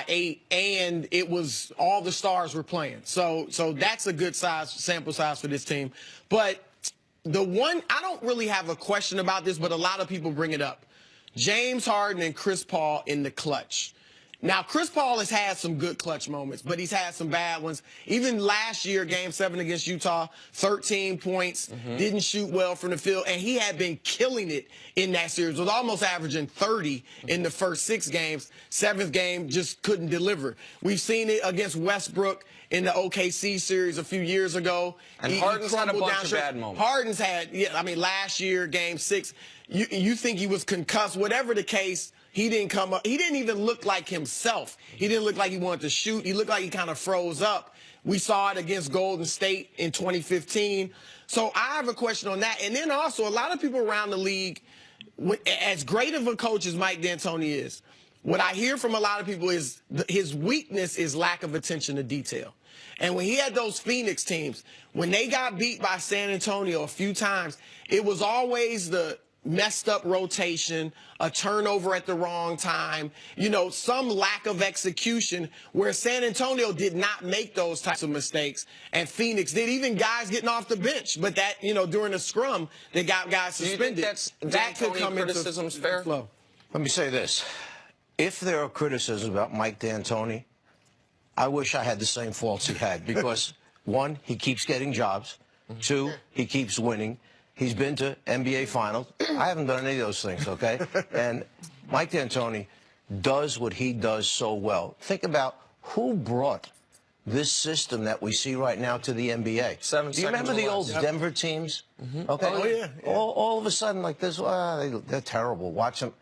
8, and it was all the stars were playing. So that's a good sample size for this team. But the one, I don't really have a question about this, but a lot of people bring it up. James Harden and Chris Paul in the clutch. Now, Chris Paul has had some good clutch moments, but he's had some bad ones. Even last year, Game 7 against Utah, 13 points, didn't shoot well from the field, and he had been killing it in that series. Was almost averaging 30 in the first 6 games. 7th game, just couldn't deliver. We've seen it against Westbrook in the OKC series a few years ago. And Harden's had a bunch of bad moments. Harden's had, last year, Game 6, you think he was concussed. Whatever the case, he didn't come up. He didn't even look like himself. He didn't look like he wanted to shoot. He looked like he kind of froze up. We saw it against Golden State in 2015. So I have a question on that. And then also, a lot of people around the league, as great of a coach as Mike D'Antoni is, what I hear from a lot of people is his weakness is lack of attention to detail. And when he had those Phoenix teams, when they got beat by San Antonio a few times, it was always the messed up rotation, a turnover at the wrong time, some lack of execution, where San Antonio did not make those types of mistakes, and Phoenix did. Even guys getting off the bench, but that, during the scrum, they got guys suspended. Do you think that could come criticism's fair? Let me say this. If there are criticisms about Mike D'Antoni, I wish I had the same faults he had, because, 1, he keeps getting jobs. 2, he keeps winning. He's been to NBA Finals. I haven't done any of those things, okay? And Mike D'Antoni does what he does so well. Think about who brought this system that we see right now to the NBA. Do you remember the old Denver teams? Okay. Oh, yeah. All of a sudden, like this, they're terrible. Watch them.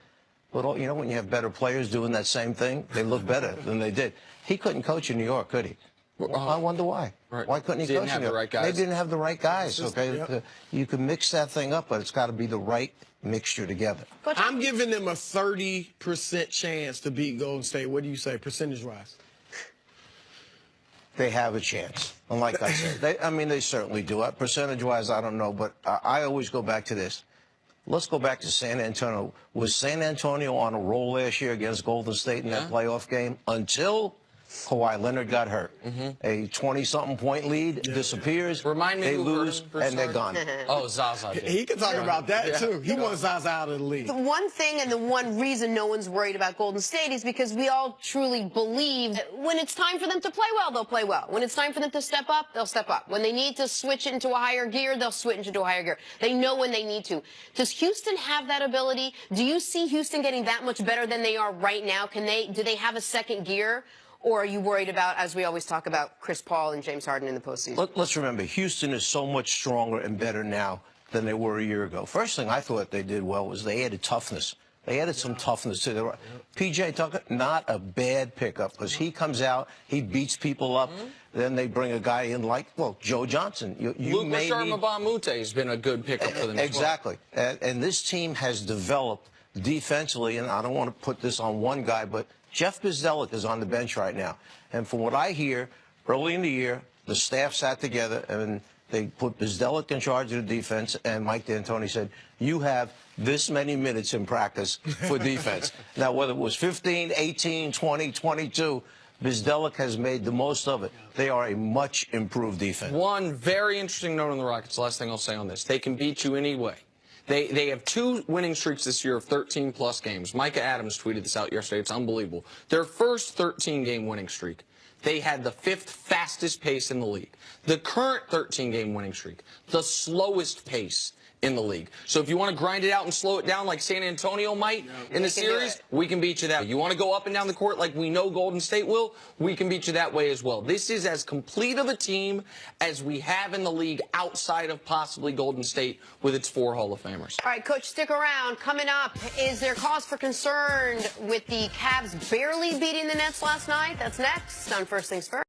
But, when you have better players doing that same thing, they look better than they did. He couldn't coach in New York, could he? I wonder why. Right. Why couldn't he coach in New York? They didn't have the right guys, okay? You can mix that thing up, but it's got to be the right mixture together. I'm giving them a 30% chance to beat Golden State. What do you say, percentage-wise? They have a chance. And like I said, they certainly do. Percentage-wise, I don't know, but I always go back to this. Let's go back to San Antonio. Was San Antonio on a roll last year against Golden State in that playoff game until Kawhi Leonard got hurt? A 20-something point lead disappears. Remind me, they lose, and they're gone. Oh, Zaza. He can talk about that, too. He wants Zaza out of the league. The one thing and the one reason no one's worried about Golden State is because we all truly believe that when it's time for them to play well, they'll play well. When it's time for them to step up, they'll step up. When they need to switch into a higher gear, they'll switch into a higher gear. They know when they need to. Does Houston have that ability? Do you see Houston getting that much better than they are right now? Do they have a second gear? Or are you worried about, as we always talk about, Chris Paul and James Harden in the postseason? Let's remember, Houston is so much stronger and better now than they were a year ago. First thing I thought they did well was they added toughness. They added some toughness to their... P.J. Tucker, not a bad pickup, because he comes out, he beats people up, then they bring a guy in like, Joe Johnson. Broussard has been a good pickup for them. Exactly. And this team has developed defensively, and I don't want to put this on one guy, but Jeff Bzdelik is on the bench right now. And from what I hear, early in the year, the staff sat together and they put Bzdelik in charge of the defense, and Mike D'Antoni said, you have this many minutes in practice for defense. Now, whether it was 15, 18, 20, 22, Bzdelik has made the most of it. They are a much improved defense. One very interesting note on the Rockets, last thing I'll say on this. They can beat you anyway. They have 2 winning streaks this year of 13-plus games. Micah Adams tweeted this out yesterday. It's unbelievable. Their first 13-game winning streak, they had the 5th fastest pace in the league. The current 13-game winning streak, the slowest pace in the league. So if you want to grind it out and slow it down like San Antonio might in the series, we can beat you that way. You want to go up and down the court like we know Golden State will, we can beat you that way as well. This is as complete of a team as we have in the league outside of possibly Golden State with its 4 Hall of Famers. All right, Coach, stick around. Coming up, is there cause for concern with the Cavs barely beating the Nets last night? That's next on First Things First.